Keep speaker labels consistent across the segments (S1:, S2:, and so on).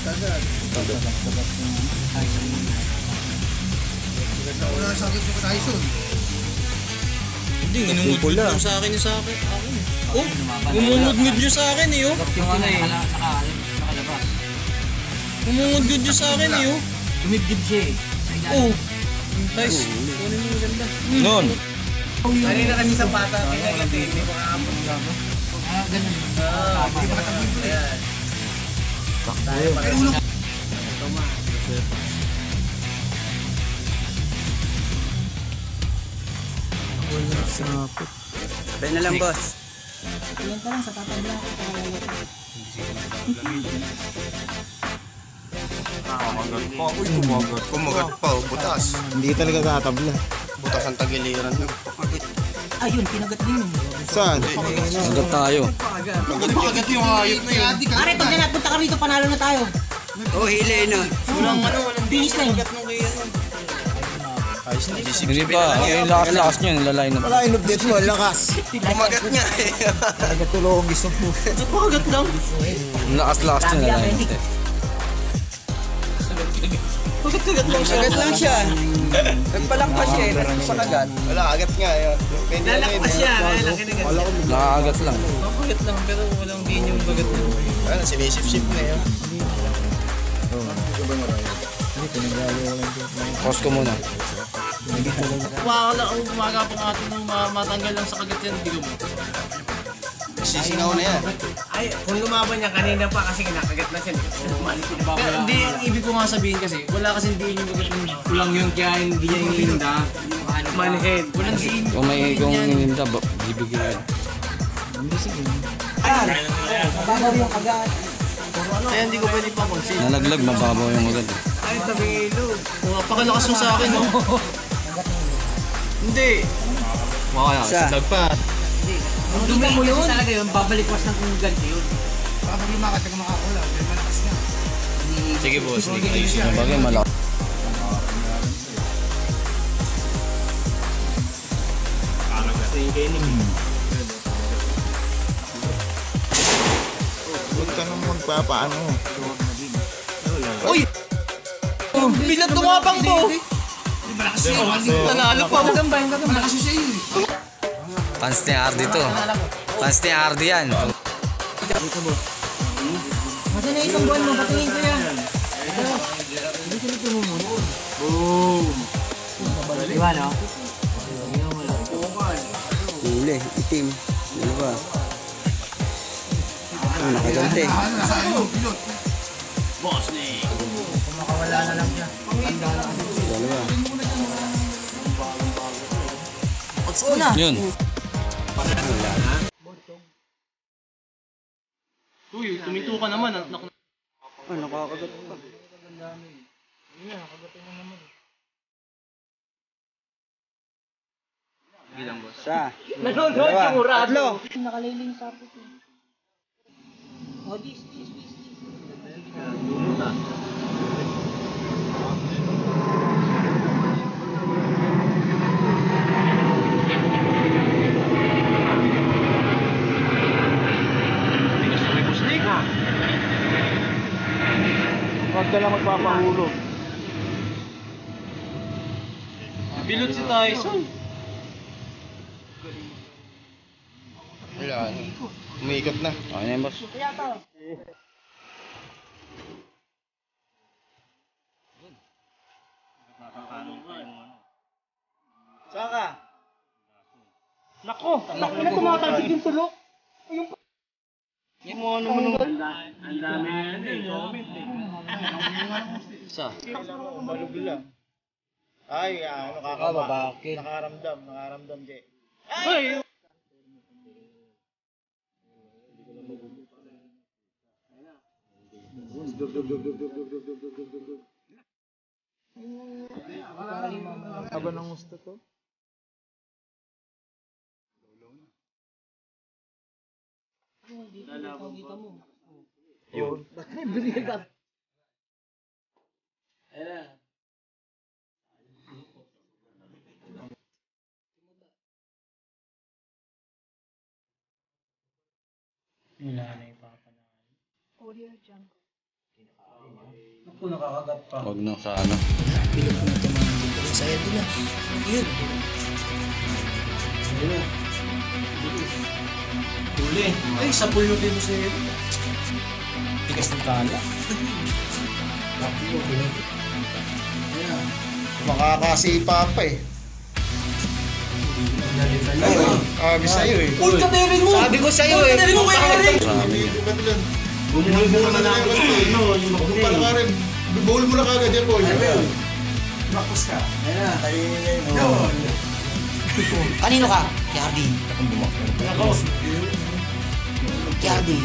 S1: Wala sakit yung Tyson.
S2: Hindi, inungod-ngod lang sa akin yung sa akin. Oh, umungod-ngod yung sa akin eh, oh.
S3: Yung ano eh, nakalabas.
S2: Umungod-ngod yung sa akin eh, oh.
S3: Tumibdib siya eh.
S2: Oh. Nice. Kunin mo maganda.
S4: Noon.
S1: Kanina kasi sa bata, kinagat eh. Hindi makakapon lang.
S3: Ganun.
S1: Hindi makatagin ko eh. Pero ulo.
S4: Sabay na lang, boss.
S3: Ilan ka lang sa tatabla ko para
S5: Kumagat pa, butas.
S4: Hindi talaga tatabla.
S5: Butas ang tagiliran.
S3: ayun, pinagat din yun.
S4: Saan?
S2: Agad tayo.
S5: Kumagat yung hayop na yun.
S3: Pare, pag napunta ka rito, panalo na tayo.
S4: Oh, hili na.
S2: Walang
S3: Finish line.
S2: Hindi pa. Yung lakas-lakas nyo, nilalay na.
S4: Wala, inupdate mo, lakas.
S5: Kumagat niya eh.
S4: Talaga tulong gusto mo.
S3: Pakagat lang.
S2: Yung lakas-lakas nyo, nilalay na.
S4: Agad lang siya. Nagpalakpas siya eh, nasa kagat.
S5: Wala, agat nga yun.
S1: Lalakpas siya.
S2: Nakakagat lang. Nakakagat lang, pero walang din yung bagat na.
S5: Ano, sinisip-sip na yun.
S2: Pause ko muna.
S6: Wala ang gumagapang atin nung matanggal lang sa kagat yan, hindi mo.
S5: Sisingaw na yan.
S1: Ay, kung lumaban niya kanina pa kasi kinakagat na siya.
S6: Pero hindi, ang ibig ko nga sabihin kasi, wala kasi hindi yung bagat yung kulang yun, kaya hindi niya iniinda.
S1: Manhead.
S6: Walang diin.
S2: Kung may kung hininda, bibigyan.
S3: Mababaw yung kagat.
S6: Kaya hindi ko pwede pa consider.
S2: Nalaglag, mababaw yung agad.
S1: Ay, tabing ilog.
S6: Pakalakas mo sa akin, no? Hindi. Kaya, lag pa.
S3: Ang dumi mo yun. Talaga yun, babalikwas ng kung ganti yun.
S1: Baka pag lumakat ka makakula. Pero malakas niya.
S2: Sige boss, hindi ko naisip. Bagay malaki.
S4: Huwag ka nang magpapaano.
S2: Uy! Pinatumapang ko!
S1: Malakas niya.
S2: Nanalo pa!
S1: Malakas siya yun.
S2: Fans ni RD to. Fans ni RD yan.
S3: Masa na isang buwan mo, patingin ko yan. Di ba, no?
S4: Huli, itim. Ano ba? Ah, nakaganti.
S1: Nasa ilog, pilot.
S3: Kung makawala na lang siya.
S4: Dalawa.
S3: Odds ko na.
S2: Yun.
S6: Uy, tuminto ka naman.
S4: Ah, nakakagat pa. Isa.
S3: Nanonood
S4: Dalawa.
S3: yung urado.
S4: Tatlo.
S3: Nakaliling sa apo ko. Oh, this.
S4: Huwag ka lang magpapahulog.
S6: Bilot si Tyson.
S5: Wala, umiikot na.
S2: Okay na yan boss.
S4: Saan ka?
S3: Nako, laki na tumatalsik yung tulok.
S6: Yung mga naman ng... Ang dami na yan eh. Comment eh.
S2: Isa.
S4: Balog lang. Ay, ano kakaba. Nakaramdam, di.
S6: Ay!
S4: Aba ng gusto to?
S6: Yun.
S3: Audio jungle. Ako, nakakagat pa.
S5: Huwag na sa ano.
S2: Bilog na ito mga dito. Saya din na. Yun.
S6: Huli. Ay, sapul yung dito sa'yo.
S2: Tigas ng kala.
S5: Makakasipa pa eh. Ayun, abis sa'yo eh.
S6: Uy, katirin mo!
S4: Sabi ko sa'yo eh.
S6: Katirin mo kay Eric!
S3: Bumulong na natin ano, yung magpapalakarin.
S5: Bowl mo na kagad yan, boy.
S3: Bakos ka.
S4: Ayan na, tayo
S3: Yun.
S7: Kanino ka? Kay Hardy.
S3: Ako.
S7: Kay Hardy.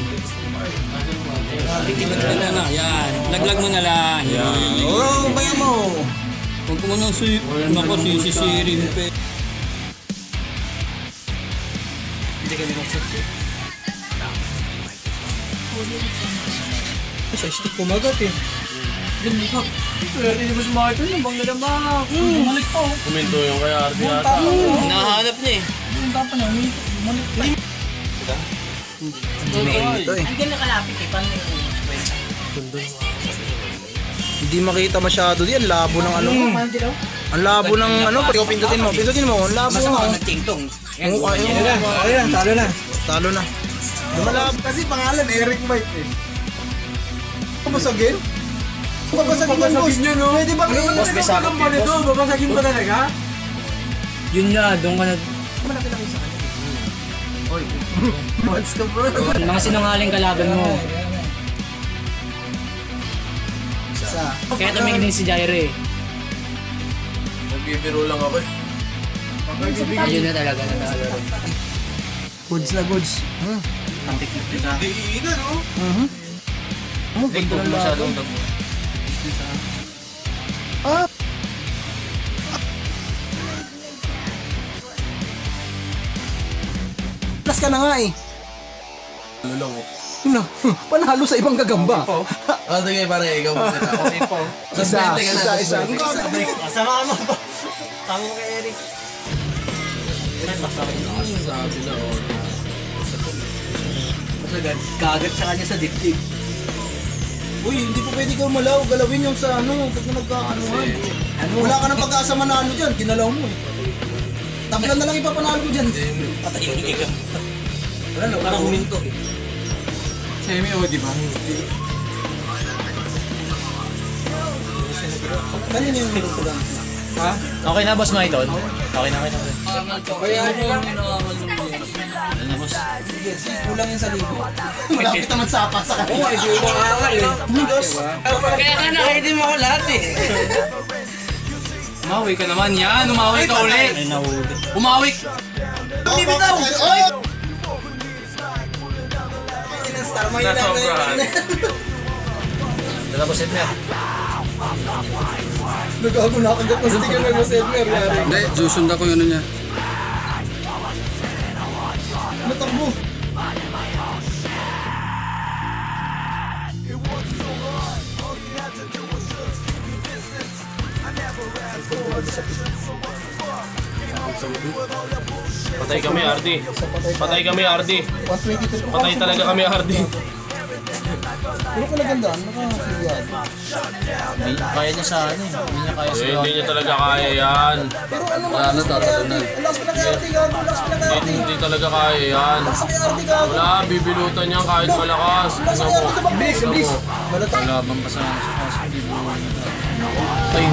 S2: Laglag na. Yan. Laglag mo na lang. Yan.
S4: Oo, bayan mo.
S2: Huwag mo nang nako sisisirin pa.
S6: Hindi kami nag-shot eh.
S2: Sa stick kumagat eh.
S6: Ganda. Swerte ni Boss Martin, nabang na naman. Bumalik pa oh.
S5: Kuminto yung kay Ardi ata.
S2: Nahanap niya eh.
S6: Bumalik pa na, bumalik pa.
S4: Ito eh.
S7: Ang nakalapit eh. Paano yung
S4: Hindi makita masyado diyan, labo ng ano. Ang labo ng ano, pati pindutin mo, ang labo.
S7: Masama nagtingtong.
S4: Oo, ayun, talo na. Talo na. Lumalabo.
S5: Kasi pangalan Eric Mike eh. Babasagin? Babasagin yan, boss. Pwede ba kayo?
S6: Boss, may sakit ka nito. Babasagin ba talaga?
S2: Yun nga, doon ka na.
S4: What's the bro?
S2: Mga sinungaling kalaban mo.
S4: Isa.
S2: Kaya tumingin din si Jairo eh.
S5: Nagbibiro lang ako eh.
S2: Ayun na talaga nanalo.
S4: Goods na goods.
S5: Diinan, no?
S6: Hindi ko masyadong dabo.
S4: Plus ka na nga eh.
S5: Ano lang oh.
S4: Ano? Panalo sa ibang gagamba.
S5: Ah, sige, pare, ikaw muna. Okay po.
S4: Isa.
S3: Masama mo ba? Tama mo kay Eric.
S5: Sabi na oh.
S4: Kagat sa kanya sa dibdib. Uy, hindi po pwede ka umalaw. Galawin yung sa ano, pag na nagkaanuhan. Wala ka ng pag-asa manalo dyan, kinalaw mo eh. Taplan na lang ipapanalo ko dyan.
S2: Patahimik ka.
S4: Wala na, parang huminto eh.
S6: Semi o, di ba?
S4: Ganyan yung minuto lang.
S6: Ha?
S2: Okay na boss Maidon? Okay na.
S4: Kaya ano lang. Sige, kulang yung sa libo. Malapit naman sapa sa kanya. Oo, hindi mo kakakal eh.
S7: Kaya ka nakaitim ako lahat eh.
S6: Umawi ka naman yan. Umawi ka ulit.
S2: Ay, nahuli.
S6: Umawi.
S4: Bibitaw! Oy!
S6: Nasobrahan.
S2: Dala ko set na.
S4: Nagago na akagat na sticker na sa Edmer.
S5: Hindi, susunda ko yung ano niya.
S4: Natakbo.
S3: Patay kami, Ardi. Patay kami, Ardi.
S4: 122.
S3: Patay talaga kami, Ardi.
S4: Pero kalagandaan, nakakasiyad.
S2: Kaya niya sa ano eh. Hindi niya kaya sa
S3: Hindi niya talaga kaya yan.
S4: Pero ano man, alas pinag-arte gago, alas pinag-arte.
S3: Hindi talaga kaya yan.
S4: Alas pinag-arte gago.
S3: Wala, bibilutan niyan kahit malakas.
S4: Alas pinag-arte ka ba? Bilis, bilis.
S2: Laban pa sa kaso.
S3: Ay,